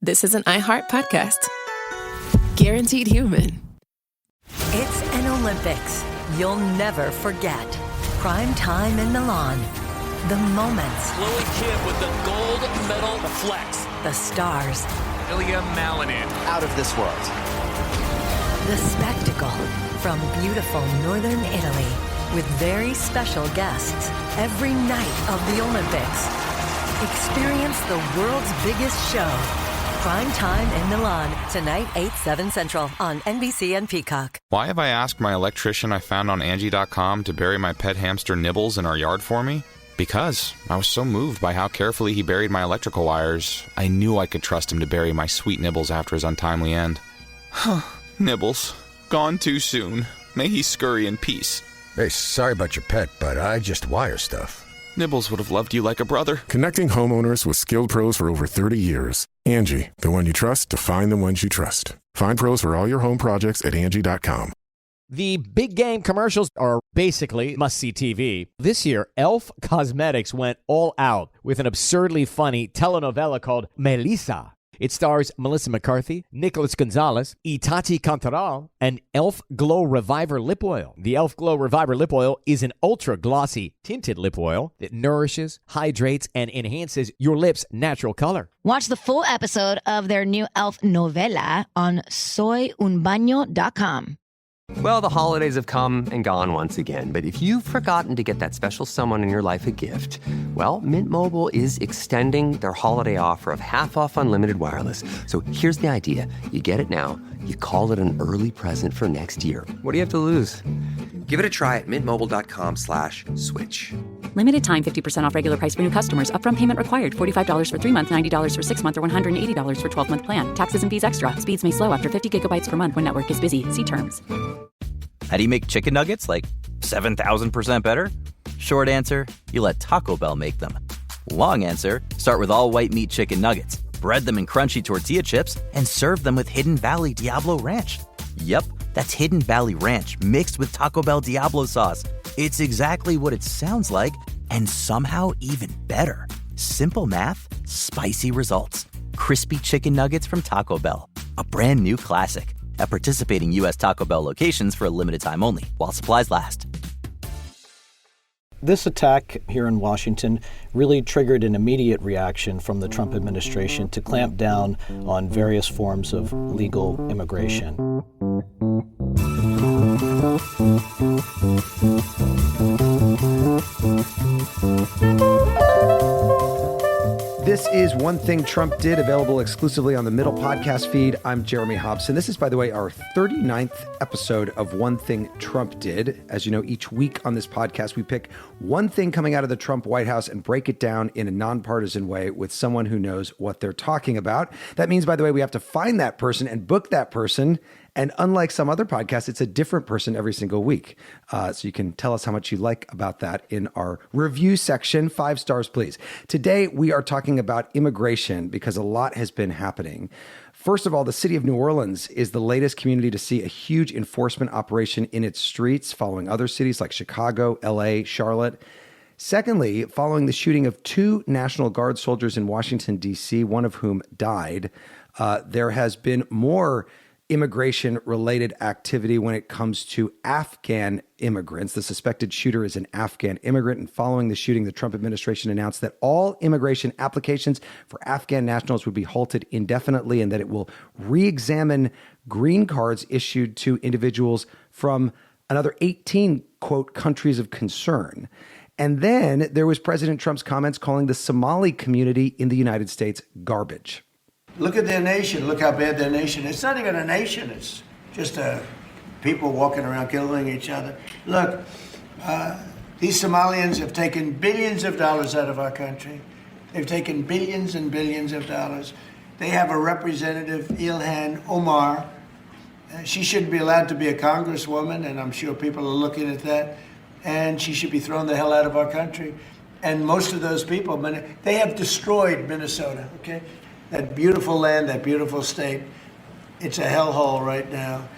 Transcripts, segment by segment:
this is an iHeart podcast. Guaranteed human. It's an Olympics you'll never forget. Prime time in Milan. The moments. Chloe Kim with the gold medal flex. The stars. Ilya Malinin. Out of this world. The spectacle from beautiful northern Italy with very special guests every night of the Olympics. Experience the world's biggest show. Prime time in Milan, tonight 8/7 Central on NBC and Peacock. Why have I asked my electrician I found on Angie.com to bury my pet hamster Nibbles in our yard for me? Because I was so moved by how carefully he buried my electrical wires, I knew I could trust him to bury my sweet Nibbles after his untimely end. Nibbles, gone too soon. May he scurry in peace. Hey, sorry about your pet, but I just wire stuff. Nibbles would have loved you like a brother. Connecting homeowners with skilled pros for over 30 years. Angie, the one you trust to find the ones you trust. Find pros for all your home projects at Angie.com. The big game commercials are basically must-see TV. This year, Elf Cosmetics went all out with an absurdly funny telenovela called Melissa. It stars Melissa McCarthy, Nicholas Gonzalez, Itati Cantoral, and Elf Glow Reviver Lip Oil. The Elf Glow Reviver Lip Oil is an ultra-glossy tinted lip oil that nourishes, hydrates, and enhances your lips' natural color. Watch the full episode of their new Elf novela on soyunbaño.com. Well, the holidays have come and gone once again, but if you've forgotten to get that special someone in your life a gift, well, Mint Mobile is extending their holiday offer of half off unlimited wireless. So here's the idea. You get it now, you call it an early present for next year. What do you have to lose? Give it a try at mintmobile.com/switch. Limited time 50% off regular price for new customers. Upfront payment required. $45 for 3 months, $90 for 6 months, or $180 for 12-month plan. Taxes and fees extra. Speeds may slow after 50 gigabytes per month when network is busy. See terms. How do you make chicken nuggets like 7,000% better? Short answer, you let Taco Bell make them. Long answer, start with all white meat chicken nuggets, bread them in crunchy tortilla chips, and serve them with Hidden Valley Diablo Ranch. Yep, that's Hidden Valley Ranch mixed with Taco Bell Diablo sauce. It's exactly what it sounds like, and somehow even better. Simple math, spicy results. Crispy chicken nuggets from Taco Bell. A brand new classic. At participating U.S. Taco Bell locations for a limited time only, while supplies last. This attack here in Washington really triggered an immediate reaction from the Trump administration to clamp down on various forms of legal immigration. This is One Thing Trump Did, available exclusively on the Middle podcast feed. I'm Jeremy Hobson. This is, by the way, our 39th episode of One Thing Trump Did. As you know, each week on this podcast, we pick one thing coming out of the Trump White House and break it down in a nonpartisan way with someone who knows what they're talking about. That means, by the way, we have to find that person and book that person. And unlike some other podcasts, it's a different person every single week. So you can tell us how much you like about that in our review section. 5 stars, please. Today, we are talking about immigration because a lot has been happening. First of all, the city of New Orleans is the latest community to see a huge enforcement operation in its streets, following other cities like Chicago, LA, Charlotte. Secondly, following the shooting of 2 National Guard soldiers in Washington, D.C., one of whom died, there has been more immigration-related activity when it comes to Afghan immigrants. The suspected shooter is an Afghan immigrant, and following the shooting, the Trump administration announced that all immigration applications for Afghan nationals would be halted indefinitely and that it will re-examine green cards issued to individuals from another 18, quote, countries of concern. And then there was President Trump's comments calling the Somali community in the United States garbage. Look at their nation. Look how bad their nation is. It's not even a nation. It's just people walking around killing each other. Look, these Somalians have taken billions of dollars out of our country. They've taken billions and billions of dollars. They have a representative, Ilhan Omar. She shouldn't be allowed to be a congresswoman, and I'm sure people are looking at that. And she should be thrown the hell out of our country. And most of those people, they have destroyed Minnesota, okay? That beautiful land, that beautiful state, it's a hellhole right now.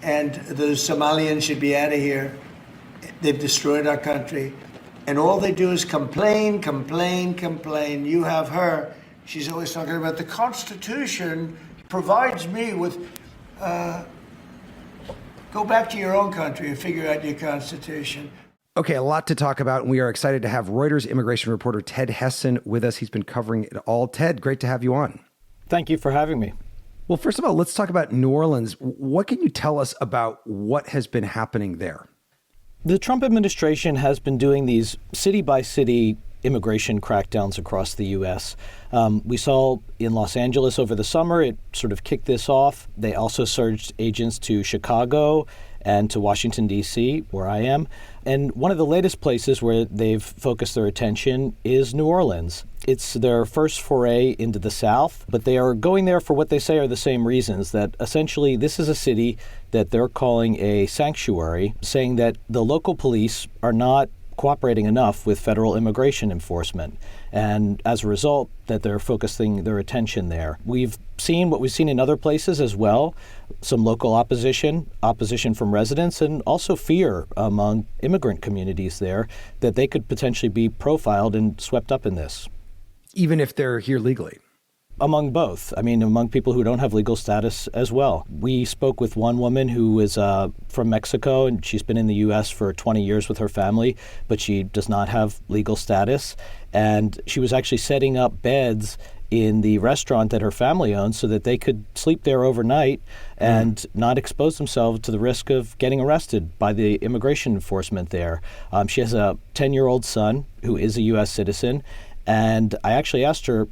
And the Somalians should be out of here. They've destroyed our country. And all they do is complain, complain, complain. You have her. She's always talking about the Constitution provides me with, go back to your own country and figure out your Constitution. Okay, a lot to talk about, and we are excited to have Reuters immigration reporter Ted Hesson with us. He's been covering it all. Ted, great to have you on. Thank you for having me. Well, first of all, let's talk about New Orleans. What can you tell us about what has been happening there? The Trump administration has been doing these city-by-city immigration crackdowns across the U.S. We saw in Los Angeles over the summer, it sort of kicked this off. They also surged agents to Chicago and to Washington, D.C., where I am. And one of the latest places where they've focused their attention is New Orleans. It's their first foray into the South, but they are going there for what they say are the same reasons, that essentially this is a city that they're calling a sanctuary, saying that the local police are not cooperating enough with federal immigration enforcement. And as a result, that they're focusing their attention there. We've seen what we've seen in other places as well, some local opposition from residents, and also fear among immigrant communities there that they could potentially be profiled and swept up in this. Even if they're here legally? Among both. I mean, among people who don't have legal status as well. We spoke with one woman who is from Mexico, and she's been in the U.S. for 20 years with her family, but she does not have legal status. And she was actually setting up beds in the restaurant that her family owns so that they could sleep there overnight and not expose themselves to the risk of getting arrested by the immigration enforcement there. She has a 10-year-old son who is a U.S. citizen. And I actually asked her,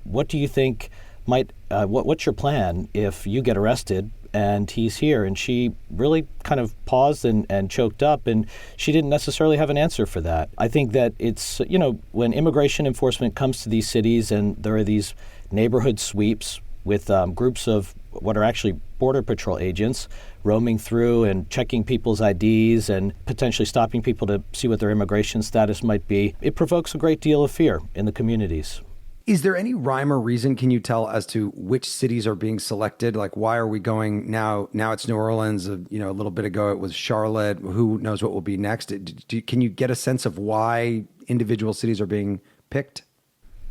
what do you think what's your plan if you get arrested and he's here? And she really kind of paused and choked up, and she didn't necessarily have an answer for that. I think that it's, when immigration enforcement comes to these cities and there are these neighborhood sweeps with groups of what are actually Border Patrol agents roaming through and checking people's IDs and potentially stopping people to see what their immigration status might be, it provokes a great deal of fear in the communities. Is there any rhyme or reason, can you tell, as to which cities are being selected? Like, why are we going now? Now it's New Orleans. A little bit ago it was Charlotte. Who knows what will be next? Can you get a sense of why individual cities are being picked?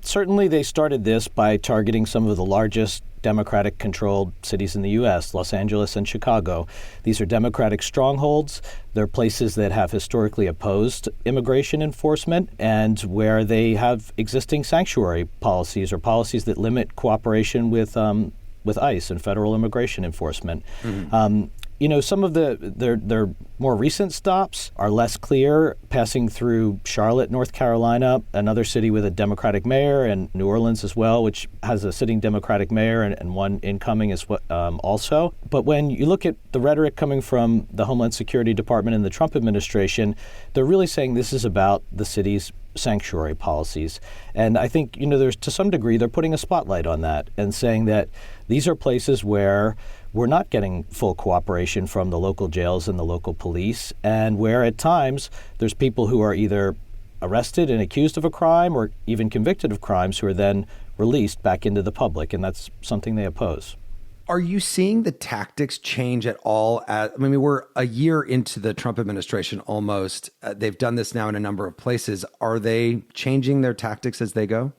Certainly they started this by targeting some of the largest Democratic-controlled cities in the U.S., Los Angeles and Chicago. These are Democratic strongholds. They're places that have historically opposed immigration enforcement and where they have existing sanctuary policies or policies that limit cooperation with ICE and federal immigration enforcement. Mm-hmm. Some of their more recent stops are less clear, passing through Charlotte, North Carolina, another city with a Democratic mayor, and New Orleans as well, which has a sitting Democratic mayor and one incoming also. But when you look at the rhetoric coming from the Homeland Security Department and the Trump administration, they're really saying this is about the city's sanctuary policies. And I think, there's to some degree, they're putting a spotlight on that and saying that these are places where we're not getting full cooperation from the local jails and the local police, and where at times there's people who are either arrested and accused of a crime or even convicted of crimes who are then released back into the public, and that's something they oppose. Are you seeing the tactics change at all? We're a year into the Trump administration almost. They've done this now in a number of places. Are they changing their tactics as they go?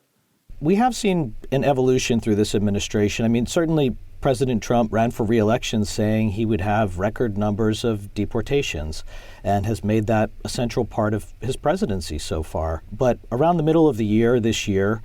We have seen an evolution through this administration. Certainly President Trump ran for re-election saying he would have record numbers of deportations and has made that a central part of his presidency so far. But around the middle of the year this year,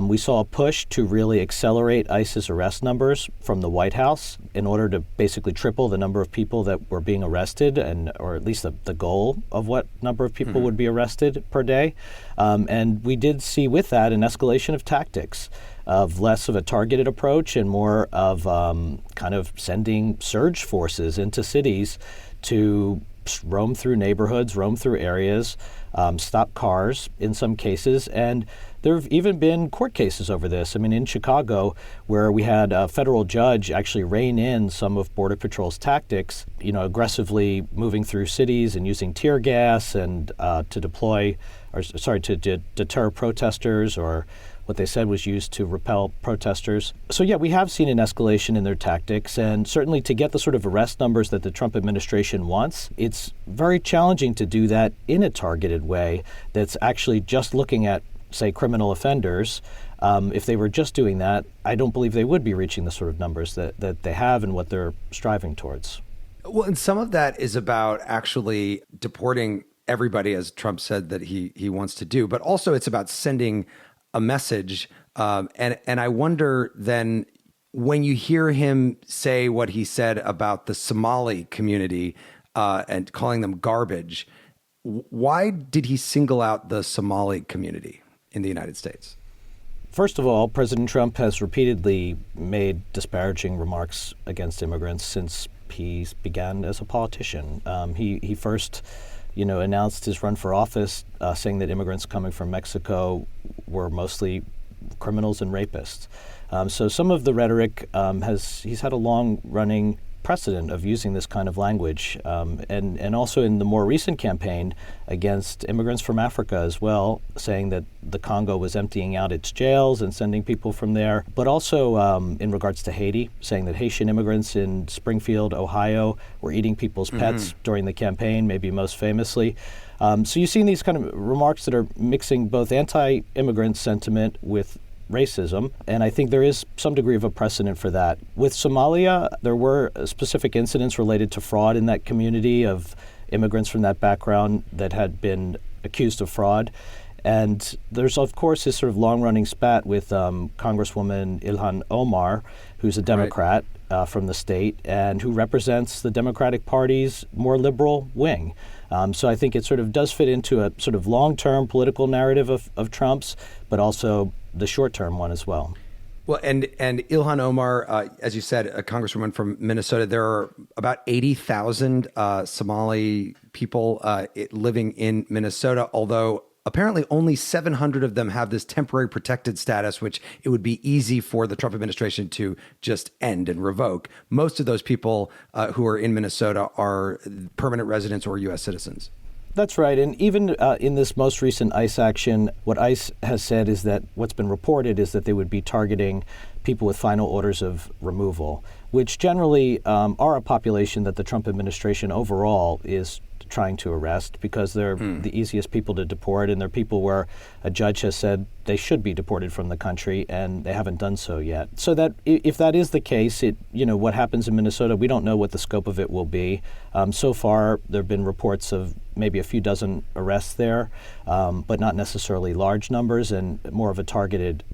we saw a push to really accelerate ICE's arrest numbers from the White House in order to basically triple the number of people that were being arrested, or at least the goal of what number of people would be arrested per day. And we did see with that an escalation of tactics, of less of a targeted approach and more of kind of sending surge forces into cities to roam through neighborhoods, roam through areas, stop cars in some cases. And there have even been court cases over this. In Chicago, where we had a federal judge actually rein in some of Border Patrol's tactics, aggressively moving through cities and using tear gas and to deter protesters, or what they said was used to repel protesters. So yeah, we have seen an escalation in their tactics, and certainly to get the sort of arrest numbers that the Trump administration wants, it's very challenging to do that in a targeted way that's actually just looking at, say, criminal offenders, If they were just doing that, I don't believe they would be reaching the sort of numbers that they have and what they're striving towards. Well, and some of that is about actually deporting everybody, as Trump said that he wants to do, but also it's about sending a message. And I wonder then, when you hear him say what he said about the Somali community and calling them garbage, why did he single out the Somali community in the United States? First of all, President Trump has repeatedly made disparaging remarks against immigrants since he began as a politician. He first, announced his run for office, saying that immigrants coming from Mexico were mostly criminals and rapists. So some of the rhetoric he's had a long-running precedent of using this kind of language, and also in the more recent campaign against immigrants from Africa as well, saying that the Congo was emptying out its jails and sending people from there, but also in regards to Haiti, saying that Haitian immigrants in Springfield, Ohio, were eating people's pets during the campaign, maybe most famously. So you've seen these kind of remarks that are mixing both anti-immigrant sentiment with racism, and I think there is some degree of a precedent for that. With Somalia, there were specific incidents related to fraud in that community of immigrants from that background that had been accused of fraud. And there's, of course, this sort of long-running spat with Congresswoman Ilhan Omar, who's a Democrat from the state and who represents the Democratic Party's more liberal wing. So I think it sort of does fit into a sort of long-term political narrative of Trump's, but also the short-term one as well. Well, and Ilhan Omar, as you said, a congresswoman from Minnesota, there are about 80,000 Somali people living in Minnesota, although apparently only 700 of them have this temporary protected status, which it would be easy for the Trump administration to just end and revoke. Most of those people who are in Minnesota are permanent residents or U.S. citizens. That's right. And even in this most recent ICE action, what ICE has said is that what's been reported is that they would be targeting people with final orders of removal, which generally are a population that the Trump administration overall is trying to arrest because they're the easiest people to deport, and they're people where a judge has said they should be deported from the country and they haven't done so yet. So that if that is the case, what happens in Minnesota, we don't know what the scope of it will be. So far, there have been reports of maybe a few dozen arrests there, but not necessarily large numbers, and more of a targeted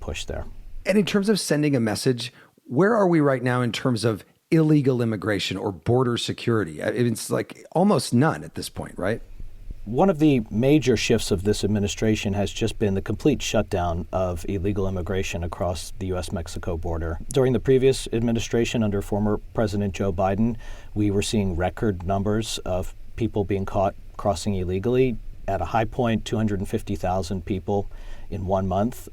push there. And in terms of sending a message, where are we right now in terms of illegal immigration or border security? It's like almost none at this point, right? One of the major shifts of this administration has just been the complete shutdown of illegal immigration across the U.S.-Mexico border. During the previous administration under former President Joe Biden, we were seeing record numbers of people being caught crossing illegally. At a high point, 250,000 people in 1 month,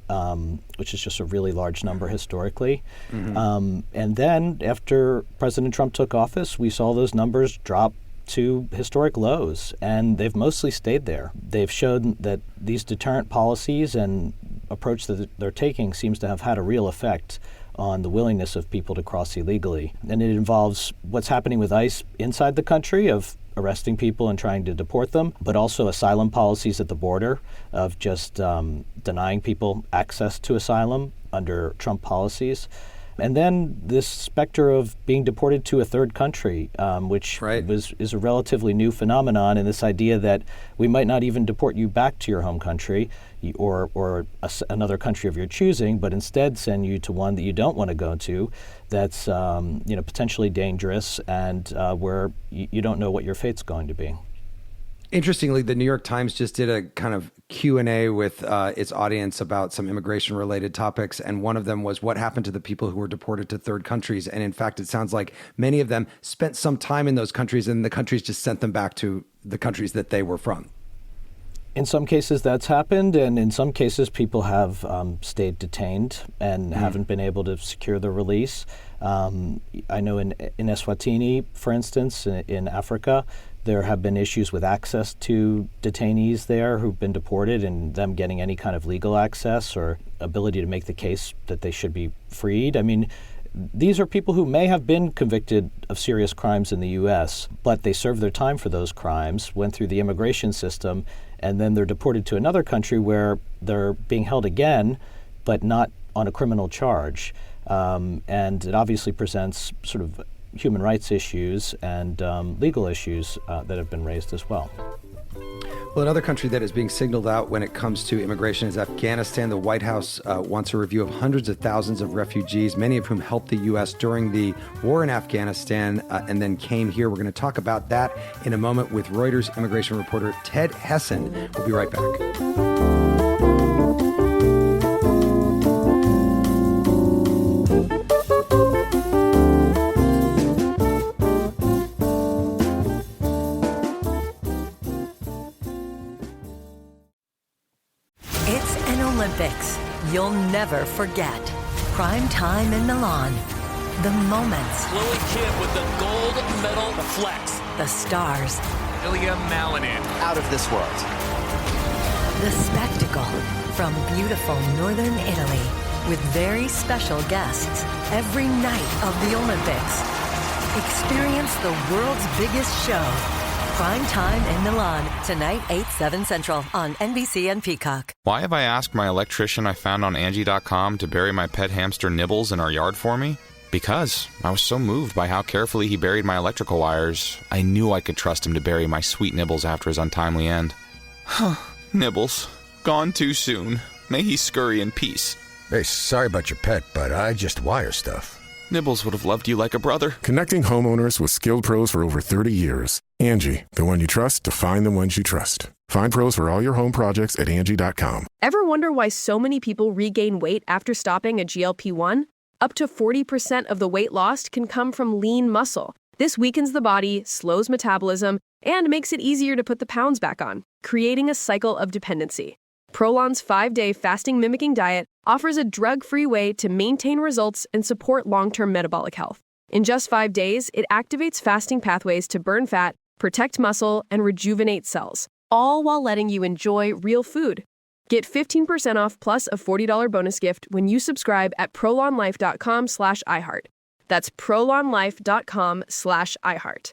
which is just a really large number historically. And then after President Trump took office, we saw those numbers drop to historic lows, and they've mostly stayed there. They've shown that these deterrent policies and approach that they're taking seems to have had a real effect on the willingness of people to cross illegally. And it involves what's happening with ICE inside the country of arresting people and trying to deport them, but also asylum policies at the border of just denying people access to asylum under Trump policies. And then this specter of being deported to a third country, which is a relatively new phenomenon, and this idea that we might not even deport you back to your home country or another country of your choosing, but instead send you to one that you don't want to go to, that's potentially dangerous and where you don't know what your fate's going to be. Interestingly, the New York Times just did a kind of Q&A with its audience about some immigration-related topics, and one of them was what happened to the people who were deported to third countries. And in fact, it sounds like many of them spent some time in those countries, and the countries just sent them back to the countries that they were from. In some cases, that's happened, and in some cases, people have stayed detained and haven't been able to secure their release. I know in Eswatini, for instance, in Africa, there have been issues with access to detainees there who've been deported and them getting any kind of legal access or ability to make the case that they should be freed. I mean, these are people who may have been convicted of serious crimes in the U.S., but they served their time for those crimes, went through the immigration system, and then they're deported to another country where they're being held again, but not on a criminal charge. And it obviously presents sort of human rights issues and legal issues that have been raised as well. Well, another country that is being signaled out when it comes to immigration is Afghanistan. The White House wants a review of hundreds of thousands of refugees, many of whom helped the U.S. during the war in Afghanistan and then came here. We're going to talk about that in a moment with Reuters immigration reporter Ted Hesson. We'll be right back. Olympics you'll never forget. Prime time in Milan. The moments. Chloe Kim with the gold medal flex. The stars. Ilya Malinin. Out of this world. The spectacle. From beautiful northern Italy. With very special guests. Every night of the Olympics. Experience the world's biggest show. Prime time in Milan, tonight 8/7 Central on NBC and Peacock. Why have I asked my electrician I found on Angie.com to bury my pet hamster Nibbles in our yard for me? Because I was so moved by how carefully he buried my electrical wires, I knew I could trust him to bury my sweet Nibbles after his untimely end. Nibbles, gone too soon. May he scurry in peace. Hey, sorry about your pet, but I just wire stuff. Nibbles would have loved you like a brother. Connecting homeowners with skilled pros for over 30 years. Angie, the one you trust to find the ones you trust. Find pros for all your home projects at Angie.com. Ever wonder why so many people regain weight after stopping a GLP-1? Up to 40% of the weight lost can come from lean muscle. This weakens the body, slows metabolism, and makes it easier to put the pounds back on, creating a cycle of dependency. Prolon's 5-day fasting-mimicking diet offers a drug-free way to maintain results and support long-term metabolic health. In just 5 days, it activates fasting pathways to burn fat, protect muscle, and rejuvenate cells, all while letting you enjoy real food. Get 15% off plus a $40 bonus gift when you subscribe at prolonlife.com/iHeart. That's prolonlife.com/iHeart.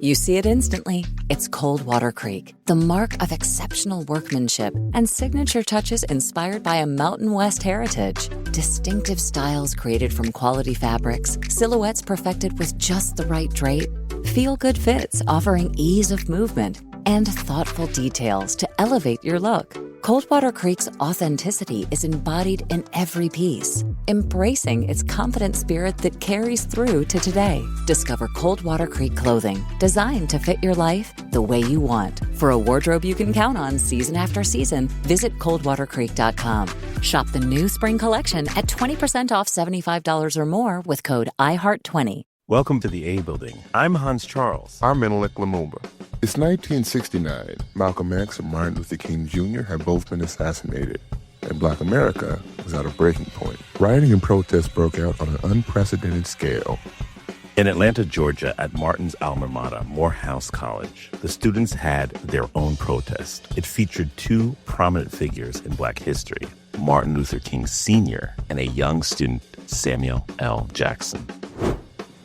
You see it instantly. It's Coldwater Creek, the mark of exceptional workmanship and signature touches inspired by a Mountain West heritage. Distinctive styles created from quality fabrics, silhouettes perfected with just the right drape, feel-good fits offering ease of movement, and thoughtful details to elevate your look. Coldwater Creek's authenticity is embodied in every piece, embracing its confident spirit that carries through to today. Discover Coldwater Creek clothing, designed to fit your life the way you want. For a wardrobe you can count on season after season, visit coldwatercreek.com. Shop the new spring collection at 20% off $75 or more with code IHEART20. Welcome to the A Building. I'm Hans Charles. I'm Menelik Lumumba. It's 1969. Malcolm X and Martin Luther King Jr. had both been assassinated, and Black America was at a breaking point. Rioting and protests broke out on an unprecedented scale. In Atlanta, Georgia, at Martin's alma mater, Morehouse College, the students had their own protest. It featured two prominent figures in Black history, Martin Luther King Sr. and a young student, Samuel L. Jackson.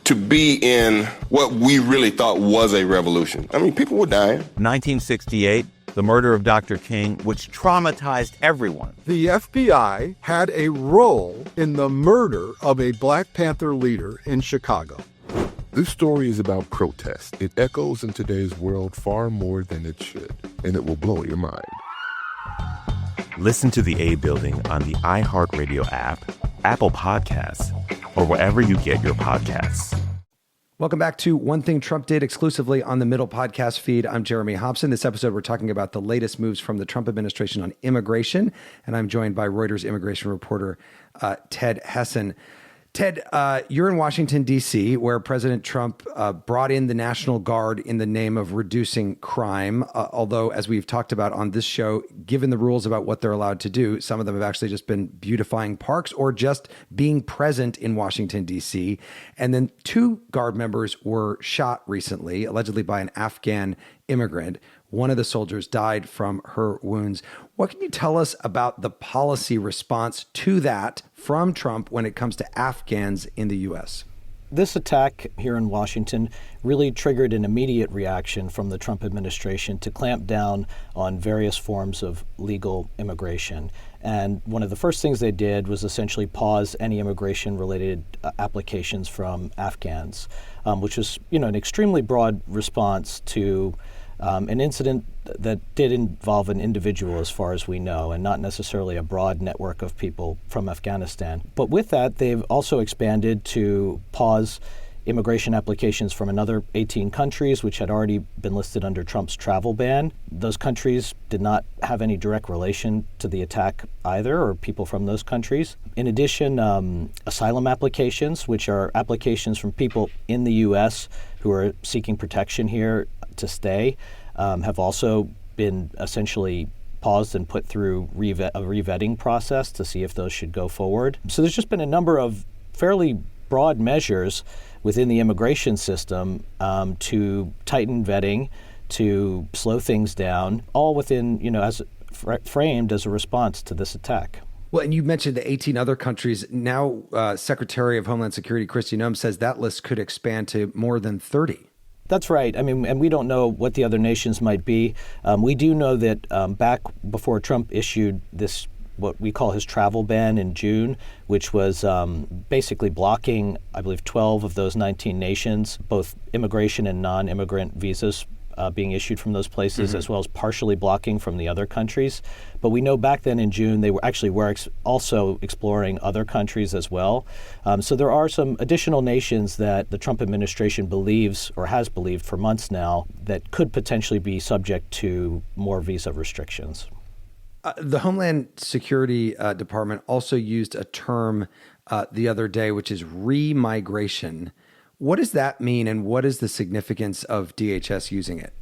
To be in what we really thought was a revolution. I mean, people were dying. 1968, the murder of Dr. King, which traumatized everyone. The FBI had a role in the murder of a Black Panther leader in Chicago. This story is about protest. It echoes in today's world far more than it should, and it will blow your mind. Listen to the A Building on the iHeartRadio app, Apple Podcasts, or wherever you get your podcasts. Welcome back to One Thing Trump Did, exclusively on the Middle podcast feed. I'm Jeremy Hobson. This episode, we're talking about the latest moves from the Trump administration on immigration, and I'm joined by Reuters immigration reporter Ted Hesson. Ted, you're in Washington, D.C., where President Trump brought in the National Guard in the name of reducing crime. Although, as we've talked about on this show, given the rules about what they're allowed to do, some of them have actually just been beautifying parks or just being present in Washington, D.C. And then 2 Guard members were shot recently, allegedly by an Afghan immigrant. One of the soldiers died from her wounds. What can you tell us about the policy response to that from Trump when it comes to Afghans in the U.S.? This attack here in Washington really triggered an immediate reaction from the Trump administration to clamp down on various forms of legal immigration. And one of the first things they did was essentially pause any immigration-related applications from Afghans, which was, an extremely broad response to an incident that did involve an individual, as far as we know, and not necessarily a broad network of people from Afghanistan. But with that, they've also expanded to pause immigration applications from another 18 countries, which had already been listed under Trump's travel ban. Those countries did not have any direct relation to the attack either, or people from those countries. In addition, asylum applications, which are applications from people in the U.S. who are seeking protection here to stay, have also been essentially paused and put through a revetting process to see if those should go forward. So there's just been a number of fairly broad measures within the immigration system to tighten vetting, to slow things down, all within, framed as a response to this attack. Well, and you mentioned the 18 other countries. Now, Secretary of Homeland Security Kristi Noem says that list could expand to more than 30. That's right. I mean, and we don't know what the other nations might be. We do know that back before Trump issued this, what we call his travel ban in June, which was basically blocking, I believe, 12 of those 19 nations, both immigration and non-immigrant visas being issued from those places, as well as partially blocking from the other countries. But we know back then in June, they were also exploring other countries as well. So there are some additional nations that the Trump administration believes, or has believed for months now, that could potentially be subject to more visa restrictions. The Homeland Security Department also used a term the other day, which is remigration. What does that mean, and what is the significance of DHS using it?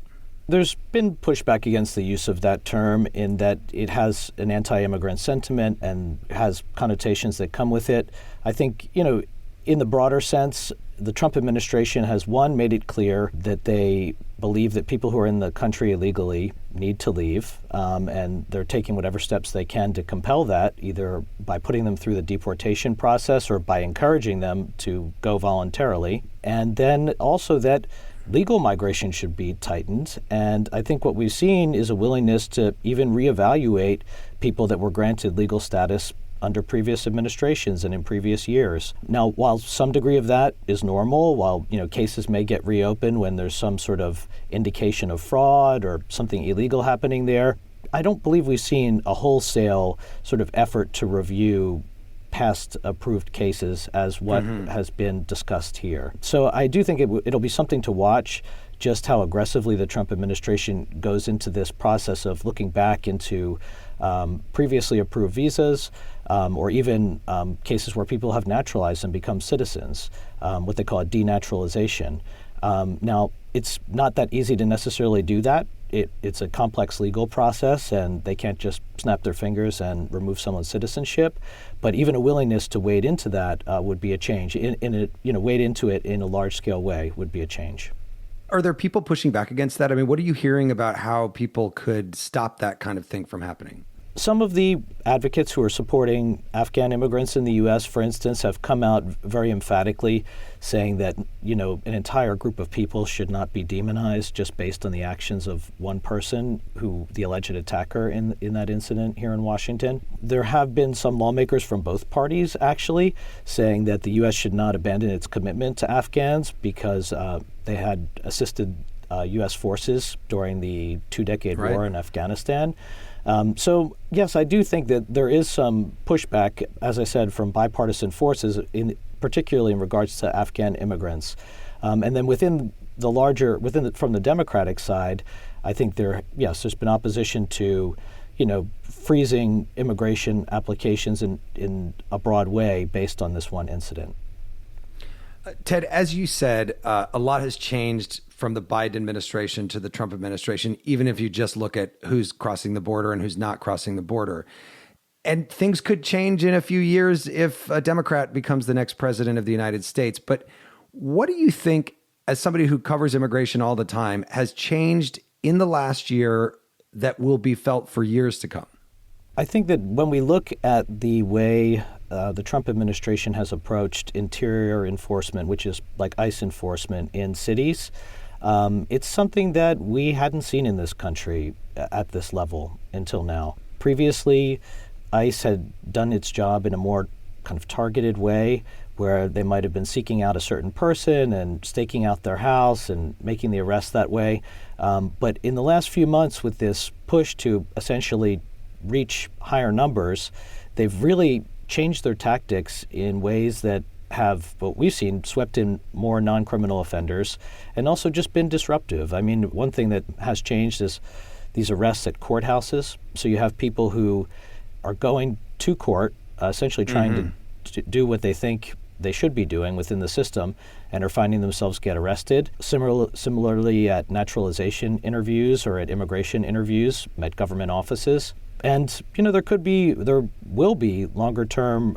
There's been pushback against the use of that term in that it has an anti-immigrant sentiment and has connotations that come with it. I think, in the broader sense, the Trump administration has, one, made it clear that they believe that people who are in the country illegally need to leave, and they're taking whatever steps they can to compel that, either by putting them through the deportation process or by encouraging them to go voluntarily. And then also that legal migration should be tightened. And I think what we've seen is a willingness to even reevaluate people that were granted legal status under previous administrations and in previous years. Now, while some degree of that is normal, while cases may get reopened when there's some sort of indication of fraud or something illegal happening there, I don't believe we've seen a wholesale sort of effort to review past approved cases as what has been discussed here. So I do think it'll be something to watch, just how aggressively the Trump administration goes into this process of looking back into previously approved visas, or even cases where people have naturalized and become citizens, what they call a denaturalization. Now, it's not that easy to necessarily do that. It's a complex legal process, and they can't just snap their fingers and remove someone's citizenship. But even a willingness to wade into that would be a change. Wade into it in a large-scale way would be a change. Are there people pushing back against that? I mean, what are you hearing about how people could stop that kind of thing from happening? Some of the advocates who are supporting Afghan immigrants in the U.S., for instance, have come out very emphatically saying that, an entire group of people should not be demonized just based on the actions of one person, the alleged attacker in that incident here in Washington. There have been some lawmakers from both parties, actually, saying that the U.S. should not abandon its commitment to Afghans because they had assisted U.S. forces during the two-decade war in Afghanistan. So, yes, I do think that there is some pushback, as I said, from bipartisan forces, particularly in regards to Afghan immigrants. And then from the Democratic side, I think there's been opposition to, freezing immigration applications in a broad way based on this one incident. Ted, as you said, a lot has changed from the Biden administration to the Trump administration, even if you just look at who's crossing the border and who's not crossing the border. And things could change in a few years if a Democrat becomes the next president of the United States. But what do you think, as somebody who covers immigration all the time, has changed in the last year that will be felt for years to come? I think that when we look at the way the Trump administration has approached interior enforcement, which is like ICE enforcement in cities. It's something that we hadn't seen in this country at this level until now. Previously, ICE had done its job in a more kind of targeted way, where they might have been seeking out a certain person and staking out their house and making the arrest that way. But in the last few months, with this push to essentially reach higher numbers, they've really changed their tactics in ways that have, what we've seen, swept in more non-criminal offenders and also just been disruptive. I mean, one thing that has changed is these arrests at courthouses. So you have people who are going to court, essentially trying to do what they think they should be doing within the system, and are finding themselves get arrested. Similarly at naturalization interviews or at immigration interviews at government offices. And, you know, there will be longer term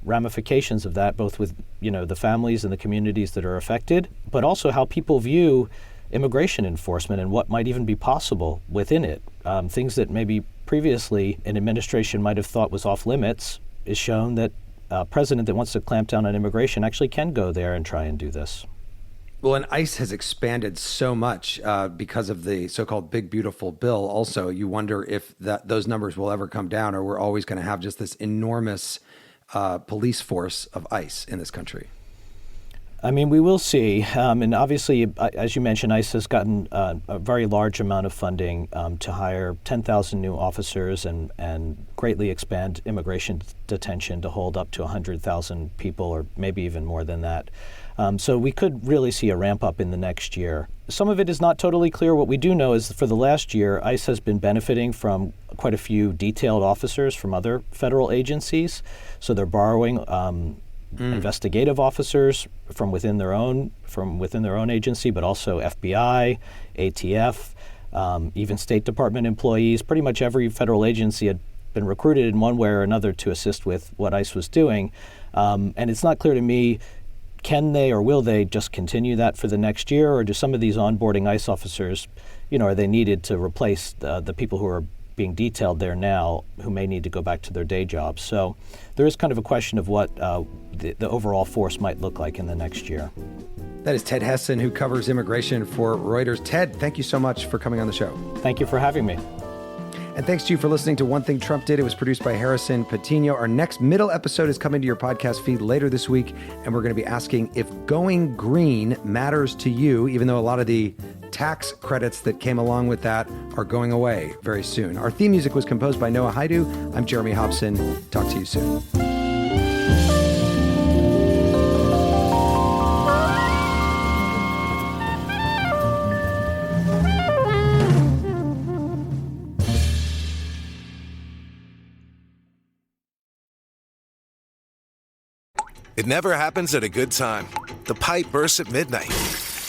ramifications of that, both with, you know, the families and the communities that are affected, but also how people view immigration enforcement and what might even be possible within it. Things that maybe previously an administration might have thought was off limits is shown that a president that wants to clamp down on immigration actually can go there and try and do this. Well, and ICE has expanded so much because of the so-called Big Beautiful Bill. Also, you wonder if those numbers will ever come down, or we're always going to have just this enormous police force of ICE in this country. I mean, we will see. And obviously, as you mentioned, ICE has gotten a very large amount of funding to hire 10,000 new officers and greatly expand immigration detention to hold up to 100,000 people, or maybe even more than that. So we could really see a ramp up in the next year. Some of it is not totally clear. What we do know is for the last year, ICE has been benefiting from quite a few detailed officers from other federal agencies. So they're borrowing investigative officers from within their own agency, but also FBI, ATF, even State Department employees. Pretty much every federal agency had been recruited in one way or another to assist with what ICE was doing. And it's not clear to me, can they or will they just continue that for the next year, or do some of these onboarding ICE officers, you know, are they needed to replace the people who are being detailed there now, who may need to go back to their day jobs? So there is kind of a question of what the overall force might look like in the next year. That is Ted Hesson, who covers immigration for Reuters. Ted, thank you so much for coming on the show. Thank you for having me. And thanks to you for listening to One Thing Trump Did. It was produced by Harrison Patino. Our next middle episode is coming to your podcast feed later this week, and we're going to be asking if going green matters to you, even though a lot of the tax credits that came along with that are going away very soon. Our theme music was composed by Noah Haidu. I'm Jeremy Hobson. Talk to you soon. It never happens at a good time. The pipe bursts at midnight.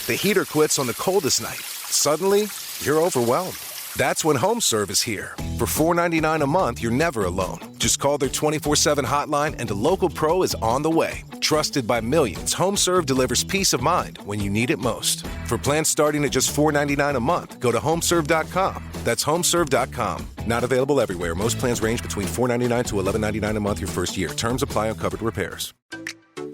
The heater quits on the coldest night. Suddenly, you're overwhelmed. That's when HomeServe is here. For $4.99 a month, you're never alone. Just call their 24/7 hotline and a local pro is on the way. Trusted by millions, HomeServe delivers peace of mind when you need it most. For plans starting at just $4.99 a month, go to HomeServe.com. That's HomeServe.com. Not available everywhere. Most plans range between $4.99 to $11.99 a month your first year. Terms apply on covered repairs.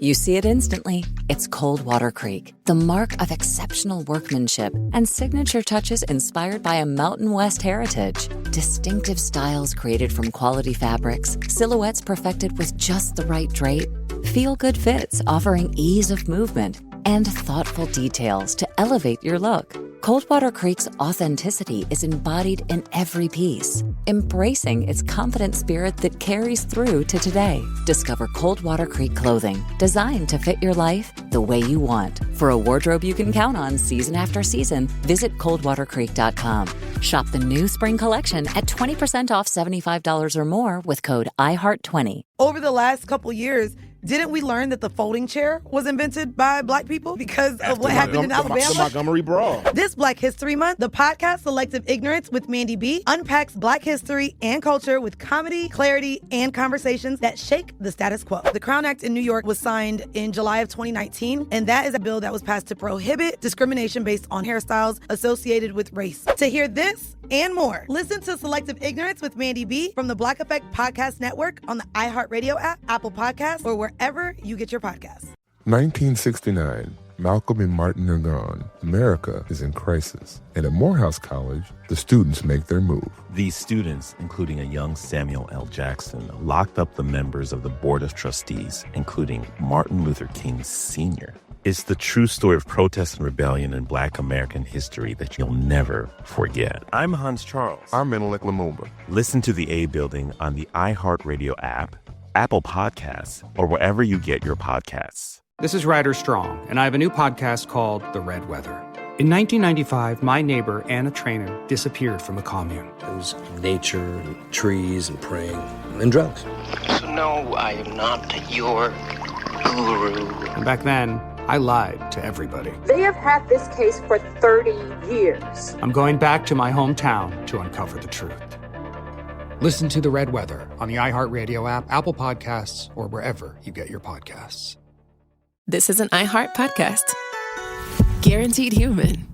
You see it instantly. It's Cold Water Creek, the mark of exceptional workmanship and signature touches inspired by a Mountain West heritage. Distinctive styles created from quality fabrics, silhouettes perfected with just the right drape, feel-good fits offering ease of movement, and thoughtful details to elevate your look. Coldwater Creek's authenticity is embodied in every piece, embracing its confident spirit that carries through to today. Discover Coldwater Creek clothing, designed to fit your life the way you want. For a wardrobe you can count on season after season, visit coldwatercreek.com. Shop the new spring collection at 20% off $75 or more with code IHEART20. Over the last couple years, Didn't we learn that the folding chair was invented by Black people because of what happened in Alabama? The Montgomery Brawl. This Black History Month, the podcast Selective Ignorance with Mandy B unpacks Black history and culture with comedy, clarity, and conversations that shake the status quo. The Crown Act in New York was signed in July of 2019, and that is a bill that was passed to prohibit discrimination based on hairstyles associated with race. To hear this and more, listen to Selective Ignorance with Mandy B from the Black Effect Podcast Network on the iHeartRadio app, Apple Podcasts, or wherever you get your podcasts. 1969. Malcolm and Martin are gone. America is in crisis. And at Morehouse College, the students make their move. These students, including a young Samuel L. Jackson, locked up the members of the Board of Trustees, including Martin Luther King Sr. It's the true story of protest and rebellion in Black American history that you'll never forget. I'm Hans Charles. I'm Menelik Lumumba. Listen to The A Building on the iHeartRadio app, Apple Podcasts, or wherever you get your podcasts. This is Ryder Strong, and I have a new podcast called The Red Weather. In 1995, my neighbor, Anna Trainer, disappeared from the commune. It was nature, and trees, and praying, and drugs. So no, I am not your guru. And back then, I lied to everybody. They have had this case for 30 years. I'm going back to my hometown to uncover the truth. Listen to The Red Weather on the iHeartRadio app, Apple Podcasts, or wherever you get your podcasts. This is an iHeart podcast. Guaranteed Human.